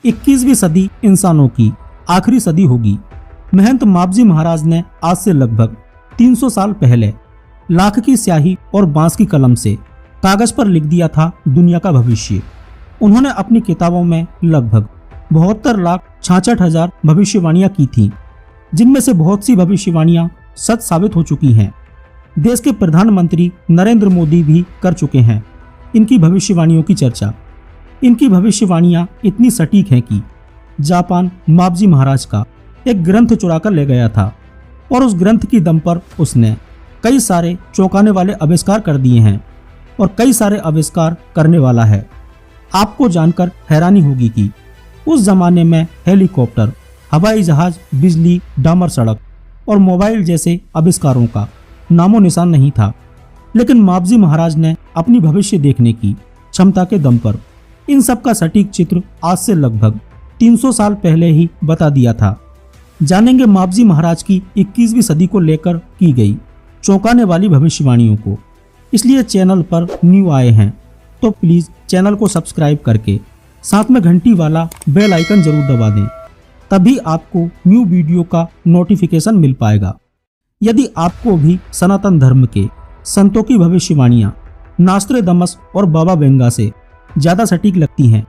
21वीं सदी इंसानों की आखिरी सदी होगी। महंत मापजी महाराज ने आज से लगभग 300 साल पहले लाख की स्याही और बांस की कलम से कागज पर लिख दिया था दुनिया का भविष्य। उन्होंने अपनी किताबों में लगभग 72,66,000 भविष्यवाणियां की थीं, जिनमें से बहुत सी भविष्यवाणियां सच साबित हो चुकी हैं। देश के प्रधानमंत्री नरेंद्र मोदी भी कर चुके हैं इनकी भविष्यवाणियों की चर्चा। इनकी भविष्यवाणियां इतनी सटीक हैं कि जापान मापजी महाराज का एक ग्रंथ चुरा कर ले गया था और उस ग्रंथ की दम पर उसने कई सारे चौंकाने वाले आविष्कार कर दिए हैं और कई सारे आविष्कार करने वाला है। आपको जानकर हैरानी होगी कि उस जमाने में हेलीकॉप्टर, हवाई जहाज, बिजली, डामर सड़क और मोबाइल जैसे आविष्कारों का नामो निशान नहीं था, लेकिन मापजी महाराज ने अपनी भविष्य देखने की क्षमता के दम पर इन सब का सटीक चित्र आज से लगभग 300 साल पहले ही बता दिया था। जानेंगे मापजी महाराज की 21वीं सदी को लेकर की गई चौंकाने वाली भविष्यवाणियों को। इसलिए चैनल पर न्यू आए हैं तो प्लीज चैनल को सब्सक्राइब करके साथ में घंटी वाला बेल आइकन जरूर दबा दें, तभी आपको न्यू वीडियो का नोटिफिकेशन मिल पाएगा। यदि आपको भी सनातन धर्म के संतों की भविष्यवाणियां नास्ट्रेदामस और बाबा वेंगा से ज्यादा सटीक लगती हैं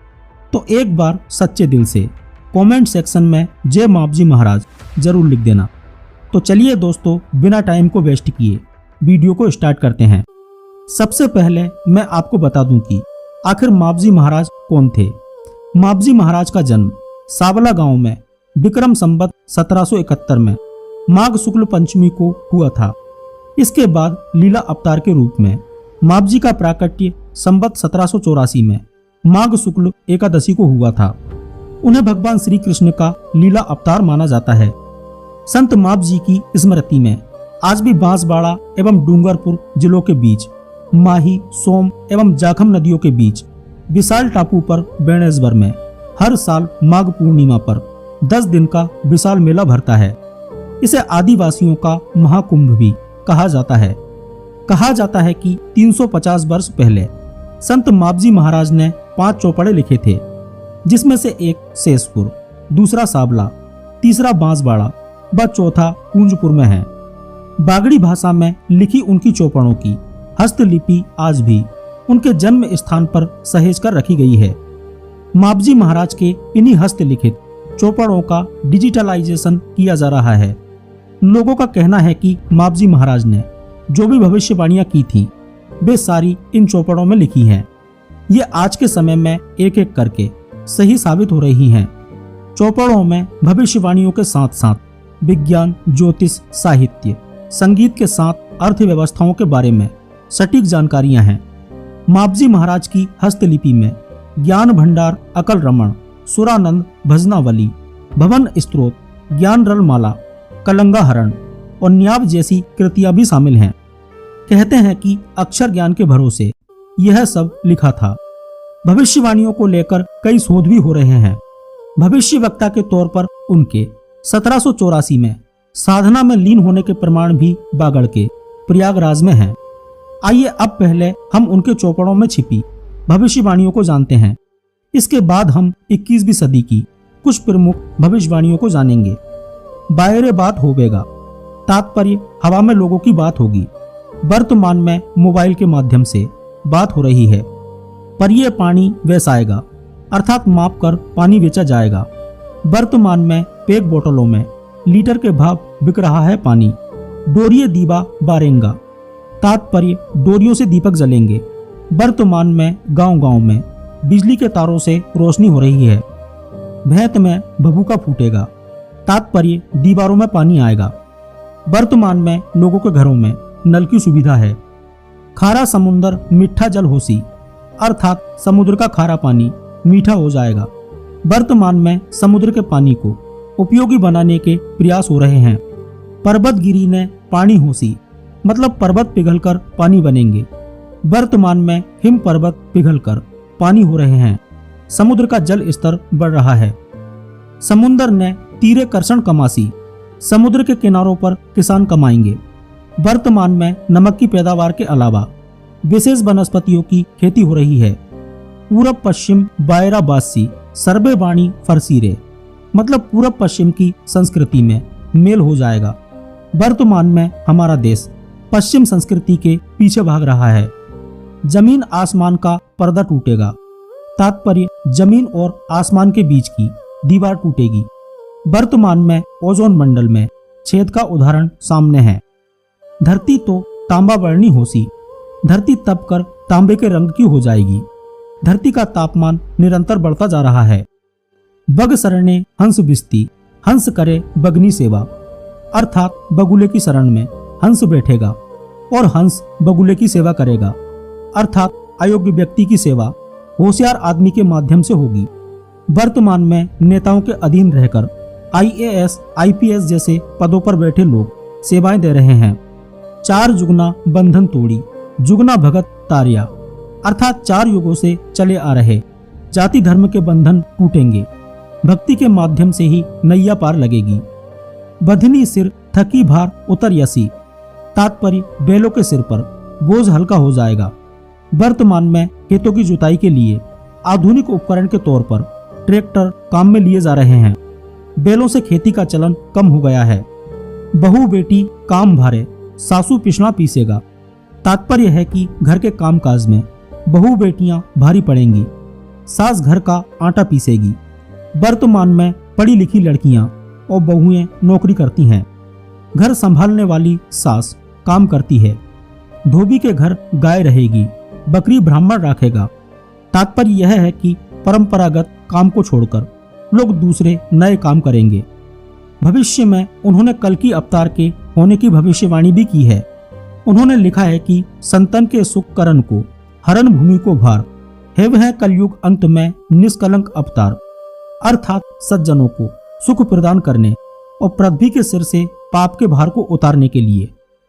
तो एक बार सच्चे दिल से कमेंट सेक्शन में जय मापजी महाराज जरूर लिख देना। तो चलिए दोस्तों, बिना टाइम को वेस्ट किए वीडियो को स्टार्ट करते हैं। सबसे पहले मैं आपको बता दूं कि आखिर मापजी महाराज कौन थे। मापजी महाराज का जन्म सावला गांव में विक्रम संवत 1771 में माघ शुक्ल पंचमी को हुआ था। इसके बाद लीला अवतार के रूप में मापजी का प्राकट्य संवत 1784 में माघ शुक्ल एकादशी को हुआ था। उन्हें भगवान श्री कृष्ण का लीला अवतार माना जाता है। संत मापजी की स्मृति में आज भी बांसवाड़ा एवं डूंगरपुर जिलों के बीच माही, सोम एवं जाखम नदियों के बीच विशाल टापू पर बेणेश्वर में हर साल माघ पूर्णिमा पर 10 दिन का विशाल मेला भरता है। इसे आदिवासियों का महाकुंभ भी कहा जाता है। कहा जाता है कि 350 वर्ष पहले संत मापजी महाराज ने 5 चौपड़े लिखे थे, जिसमें से एक शेषपुर, दूसरा सावला, तीसरा बांसवाड़ा व चौथा कुंजपुर में है। बागड़ी भाषा में लिखी उनकी चौपड़ों की हस्तलिपि आज भी उनके जन्म स्थान पर सहेज कर रखी गई है। मापजी महाराज के इन्हीं हस्तलिखित चौपड़ों का डिजिटलाइजेशन किया जा रहा है। लोगों का कहना है कि मापजी महाराज ने जो भी भविष्यवाणियां की थी वे सारी इन चौपड़ों में लिखी हैं। ये आज के समय में एक एक करके सही साबित हो रही हैं। चौपड़ों में भविष्यवाणियों के साथ साथ विज्ञान, ज्योतिष, साहित्य, संगीत के साथ अर्थव्यवस्थाओं के बारे में सटीक जानकारियां हैं। मापजी महाराज की हस्तलिपि में ज्ञान भंडार, अकल रमण, सुरानंद, भजनावली, भवन स्त्रोत, ज्ञान रल माला, कलंगा हरण और न्याव जैसी कृतियां भी शामिल हैं। कहते हैं कि अक्षर ज्ञान के भरोसे यह सब लिखा था। भविष्यवाणियों को लेकर कई शोध भी हो रहे हैं। भविष्यवक्ता के तौर पर उनके 1784 में साधना में लीन होने के प्रमाण भी बागड़ के प्रयागराज में हैं। आइए अब पहले हम उनके चौपड़ों में छिपी भविष्यवाणियों को जानते हैं। इसके बाद हम 21वीं सदी की कुछ प्रमुख भविष्यवाणियों को जानेंगे। बायरे बात होवेगा, तात्पर्य हवा में लोगों की बात होगी। वर्तमान में मोबाइल के माध्यम से बात हो रही है। पर ये पानी वैसा आएगा, अर्थात माप कर पानी बेचा जाएगा। वर्तमान में पैक बोतलों में लीटर के भाव बिक रहा है पानी। डोरिये दीवा बारेंगा, तात्पर्य डोरियों से दीपक जलेंगे। वर्तमान में गांव-गांव में बिजली के तारों से रोशनी हो रही है। भैंत में भभूका फूटेगा, तात्पर्य दीवारों में पानी आएगा। वर्तमान में लोगों के घरों में नल की सुविधा है। खारा समुंदर मीठा जल होसी, अर्थात समुद्र का खारा पानी मीठा हो जाएगा। वर्तमान में समुद्र के पानी को उपयोगी बनाने के प्रयास हो रहे हैं। पर्वत गिरी ने पानी होसी, मतलब पर्वत पिघलकर पानी बनेंगे। वर्तमान में हिम पर्वत पिघलकर पानी हो रहे हैं। समुद्र का जल स्तर बढ़ रहा है। समुद्र ने तीरे कर्षण कमासी, समुद्र के किनारों पर किसान कमाएंगे। वर्तमान में नमक की पैदावार के अलावा विशेष वनस्पतियों की खेती हो रही है। पूरब पश्चिम बायरा बासी सर्वे वाणी फरसीरे, मतलब पूरब पश्चिम की संस्कृति में मेल हो जाएगा। वर्तमान में हमारा देश पश्चिम संस्कृति के पीछे भाग रहा है। जमीन आसमान का पर्दा टूटेगा, तात्पर्य जमीन और आसमान के बीच की दीवार टूटेगी। वर्तमान में ओजोन मंडल में छेद का उदाहरण सामने है। धरती तो तांबा वर्णी होसी, धरती तप कर तांबे के रंग की हो जाएगी। धरती का तापमान निरंतर बढ़ता जा रहा है। बग सरणे हंस बिस्ती, हंस करे बगनी सेवा, अर्थात बगुले की शरण में हंस बैठेगा और हंस बगुले की सेवा करेगा, अर्थात अयोग्य व्यक्ति की सेवा होशियार आदमी के माध्यम से होगी। वर्तमान में नेताओं के अधीन रहकर IAS, IPS जैसे पदों पर बैठे लोग सेवाएं दे रहे हैं। 4 जुगना बंधन तोड़ी, जुगना भगत तारिया, अर्थात 4 युगों से चले आ रहे जाति धर्म के बंधन टूटेंगे। भक्ति के माध्यम से ही नैया पार लगेगी। बधनी सिर थकी भार उतर यसी, तात्पर्य बैलों के सिर पर बोझ हल्का हो जाएगा। वर्तमान में खेतों की जुताई के लिए आधुनिक उपकरण के तौर पर ट्रैक्टर काम में लिए जा रहे हैं। बैलों से खेती का चलन कम हो गया है। बहू बेटी काम भारे, सासू पिसना पीसेगा, तात्पर्य है कि घर के कामकाज में बहू बेटियां भारी पड़ेंगी। सास घर का आटा पीसेगी। वर्तमान में पढ़ी लिखी लड़कियां और बहुएं नौकरी करती हैं। घर संभालने वाली सास काम करती है। धोबी के घर गाय रहेगी, बकरी ब्राह्मण रखेगा। तात्पर्य यह है कि परंपरागत काम को छोड़कर लोग दूसरे नए काम करेंगे। भविष्य में उन्होंने कल की अवतार के होने की भविष्यवाणी भी की है। उन्होंने लिखा है कि संतन के सुख करण को हरण भूमि को भार है, वह कलयुग अंत में निष्कलंक अवतार, अर्थात सज्जनों को सुख प्रदान करने और पृथ्वी के सिर से पाप के भार को उतारने के लिए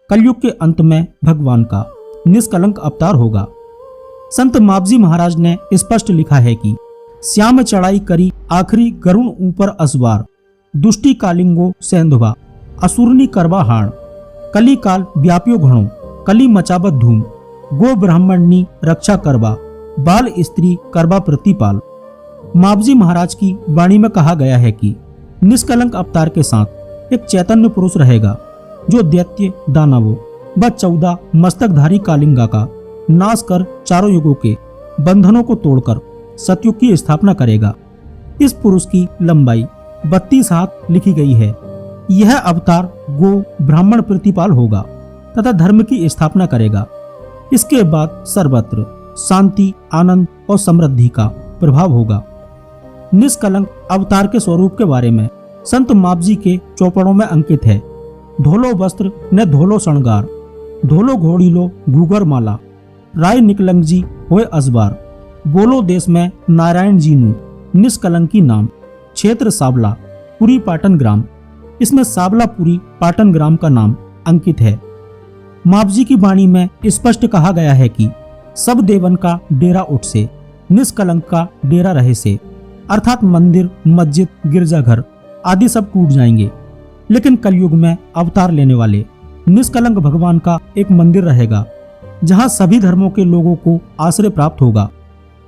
कलयुग के अंत में भगवान का निष्कलंक अवतार होगा। संत मापजी महाराज ने स्पष्ट लिखा है कि श्याम चढ़ाई करी आखिरी गरुण ऊपर असवार, दुष्टि कालिंगो सेंधवा, असुरनी करवा हाण, कली काल व्याप्यो घणो, कली मचाबत धूम, गो ब्राह्मणनी रक्षा करवा, बाल स्त्री करवा प्रतिपाल। मापजी महाराज की वाणी में कहा गया है कि निष्कलंक अवतार के साथ एक चैतन्य पुरुष रहेगा जो दैत्य दानवों व 14 मस्तकधारी कालिंगा का नाश कर चारों युगों के बंधनों को तोड़कर सतयुग की स्थापना करेगा। इस पुरुष की लंबाई 32 हाथ लिखी गई है। यह अवतार गो ब्राह्मण प्रतिपाल होगा तथा धर्म की स्थापना करेगा। इसके बाद सर्वत्र शांति, आनंद और समृद्धि का प्रभाव होगा। निष्कलंक अवतार के स्वरूप के बारे में संत मापजी के चौपड़ों में अंकित है। धोलो वस्त्र न धोलो शृंगार, धोलो घोड़ीलो घूगर माला, राय निकलंग जी होए असबार, बोलो देश में नारायण जी नु निष्कलंकी नाम, क्षेत्र साबला पुरी पाटन ग्राम। इसमें साबलापुरी पाटन ग्राम का नाम अंकित है। मापजी की वाणी में स्पष्ट कहा गया है कि सब देवन का डेरा उठ से, निष्कलंक का डेरा रहे से, अर्थात मंदिर, मस्जिद, गिरजाघर आदि सब टूट जाएंगे। लेकिन कलयुग में अवतार लेने वाले निष्कलंक भगवान का एक मंदिर रहेगा जहां सभी धर्मों के लोगों को आश्रय प्राप्त होगा।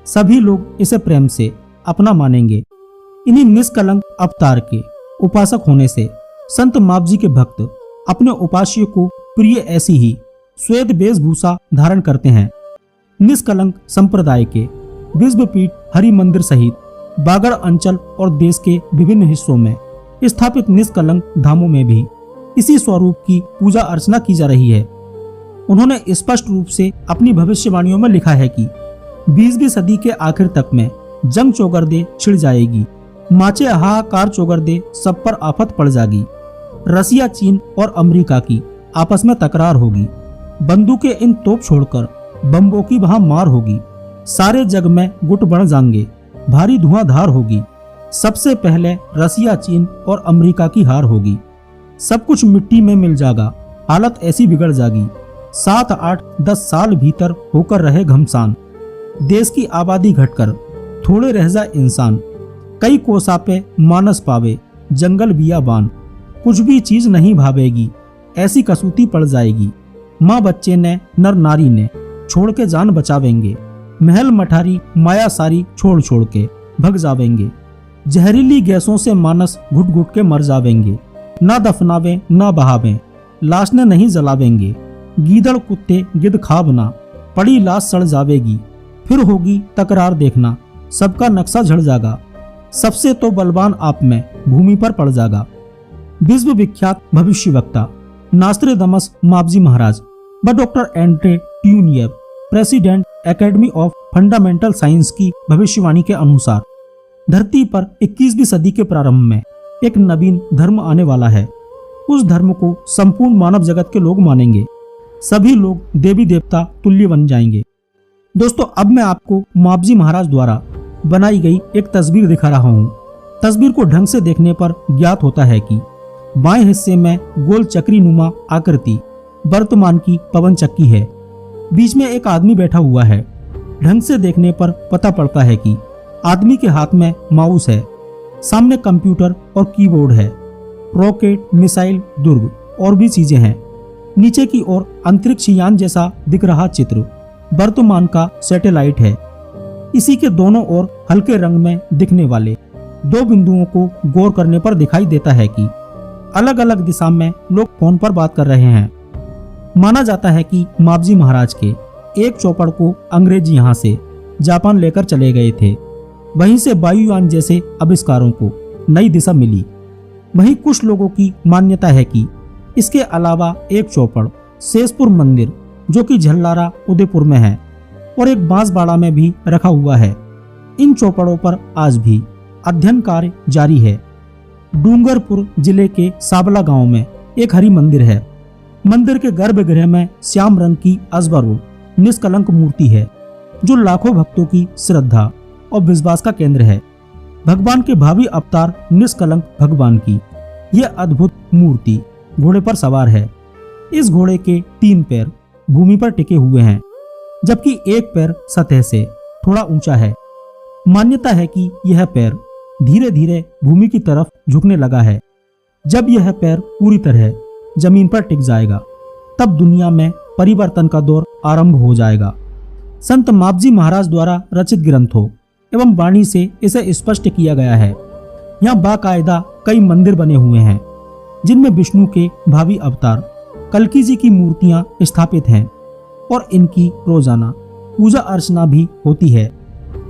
सभी लोग इसे प्रेम से अपना मानेंगे। इन्हीं निष्कलंक अवतार के उपासक होने से संत मापजी के भक्त अपने उपास्य को प्रिय ऐसी ही श्वेत वेशभूषा धारण करते हैं। निष्कलंक संप्रदाय के विश्वपीठ हरि मंदिर सहित बागड़ अंचल और देश के विभिन्न हिस्सों में स्थापित निष्कलंक धामों में भी इसी स्वरूप की पूजा अर्चना की जा रही है। उन्होंने स्पष्ट रूप से अपनी भविष्यवाणियों में लिखा है कि 20वीं सदी के आखिर तक में जंग चौगर्दे छिड़ जाएगी, माचे हाहाकार चौगर्दे सब पर आफत पड़ जाएगी। रसिया, चीन और अमेरिका की आपस में तकरार होगी। बंदूकें इन तोप छोड़कर बम्बों की वहां मार होगी। सारे जग में गुट बढ़ जाएंगे, भारी धुआंधार होगी। सबसे पहले रसिया, चीन और अमेरिका की हार होगी। सब कुछ मिट्टी में मिल जाएगा। हालत ऐसी बिगड़ जाएगी 7, 8, 10 साल भीतर होकर रहे घमसान। देश की आबादी घटकर थोड़े रह जाए इंसान। कई कोसा पे मानस पावे, जंगल बियाबान, कुछ भी चीज नहीं भावेगी, ऐसी कसूती पड़ जाएगी। माँ बच्चे ने, नर नारी ने छोड़ के जान बचावेंगे। महल मठारी माया सारी छोड़ छोड़ के भग जावेंगे। जहरीली गैसों से मानस घुट घुट के मर जावेंगे। ना दफनावे ना बहावे, लाश ने नहीं जलावेंगे। गीदड़ कुत्ते गिद्ध खा बना, पड़ी लाश सड़ जावेगी। फिर होगी तकरार देखना, सबका नक्शा झड़ जागा। सबसे तो बलवान आप में भूमि पर पड़ जागा। विश्व विख्यात भविष्यवक्ता नास्त्रेदमस मापजी महाराज व doctor Andre Tyunyaev, president academy of fundamental science की भविष्यवाणी के अनुसार धरती पर 21वीं सदी के प्रारंभ में एक नवीन धर्म आने वाला है। उस धर्म को संपूर्ण मानव जगत के लोग मानेंगे। सभी लोग देवी देवता तुल्य बन जाएंगे। दोस्तों, अब मैं आपको मापजी महाराज द्वारा बनाई गई एक तस्वीर दिखा रहा हूँ। तस्वीर को ढंग से देखने पर ज्ञात होता है कि बाएं हिस्से में गोल चक्री नुमा आकृति वर्तमान की पवन चक्की है। बीच में एक आदमी बैठा हुआ है। ढंग से देखने पर पता पड़ता है कि आदमी के हाथ में माउस है। सामने कंप्यूटर और कीबोर्ड है। रॉकेट, मिसाइल, दुर्ग और भी चीजें हैं। नीचे की ओर अंतरिक्ष यान जैसा दिख रहा चित्र वर्तमान का सैटेलाइट है। इसी के दोनों ओर हल्के रंग में दिखने वाले दो बिंदुओं को गौर करने पर दिखाई देता है कि अलग अलग दिशा में लोग फोन पर बात कर रहे हैं। माना जाता है कि मापजी महाराज के एक चौपड़ को अंग्रेज यहाँ से जापान लेकर चले गए थे। वहीं से वायुयान जैसे आविष्कारों को नई दिशा मिली। वहीं कुछ लोगों की मान्यता है कि इसके अलावा एक चौपड़ शेषपुर मंदिर, जो कि झल्लारा उदयपुर में है, और एक बांसवाड़ा में भी रखा हुआ है। इन चौपड़ों पर आज भी अध्ययन कार्य जारी है। डूंगरपुर जिले के साबला गांव में एक हरि मंदिर है। मंदिर के गर्भगृह में श्याम रंग की अजबरुल निष्कलंक मूर्ति है, जो लाखों भक्तों की श्रद्धा और विश्वास का केंद्र है। भगवान के भावी अवतार निष्कलंक भगवान की यह अद्भुत मूर्ति घोड़े पर सवार है। इस घोड़े के 3 पैर भूमि पर टिके हुए हैं, जबकि एक पैर सतह से थोड़ा ऊंचा है। मान्यता है कि यह पैर धीरे धीरे भूमि की तरफ झुकने लगा है। जब यह पैर पूरी तरह जमीन पर टिक जाएगा, तब दुनिया में परिवर्तन का दौर आरंभ हो जाएगा। संत मापजी महाराज द्वारा रचित ग्रंथों एवं वाणी से इसे स्पष्ट किया गया है। यहाँ बाकायदा कई मंदिर बने हुए हैं, जिनमें विष्णु के भावी अवतार कल्की जी की मूर्तियां स्थापित हैं और इनकी रोजाना पूजा अर्चना भी होती है।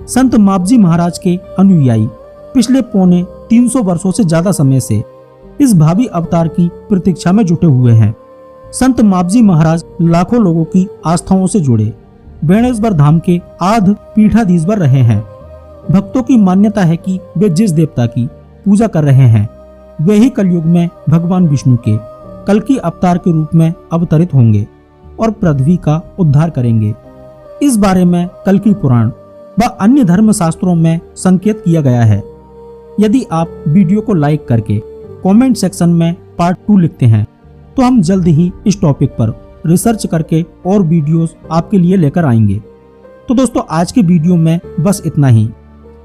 संत मापजी महाराज के अनुयायी पिछले पौने 300 वर्षों से ज्यादा समय से इस भावी अवतार की प्रतीक्षा में जुटे हुए हैं। संत मापजी महाराज लाखों लोगों की आस्थाओं से जुड़े बेणेश्वर धाम के आध पीठाधीश्वर रहे हैं। भक्तों की मान्यता है कि वे जिस देवता की पूजा कर रहे हैं, वे ही कलयुग में भगवान विष्णु के कल्कि अवतार के रूप में अवतरित होंगे और पृथ्वी का उद्धार करेंगे। इस बारे में कल्कि पुराण व अन्य धर्म शास्त्रों में संकेत किया गया है। यदि आप वीडियो को लाइक करके कमेंट सेक्शन में पार्ट 2 लिखते हैं, तो हम जल्द ही इस टॉपिक पर रिसर्च करके और वीडियोस आपके लिए लेकर आएंगे। तो दोस्तों, आज के वीडियो में बस इतना ही।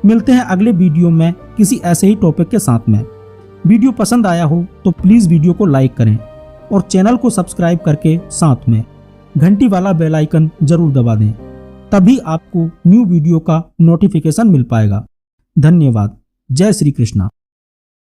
मिलते हैं अगले वीडियो में किसी ऐसे ही टॉपिक के साथ में। वीडियो पसंद आया हो तो प्लीज वीडियो को लाइक करें और चैनल को सब्सक्राइब करके साथ में घंटी वाला बेल आइकन जरूर दबा दें, तभी आपको न्यू वीडियो का नोटिफिकेशन मिल पाएगा। धन्यवाद। जय श्री कृष्णा।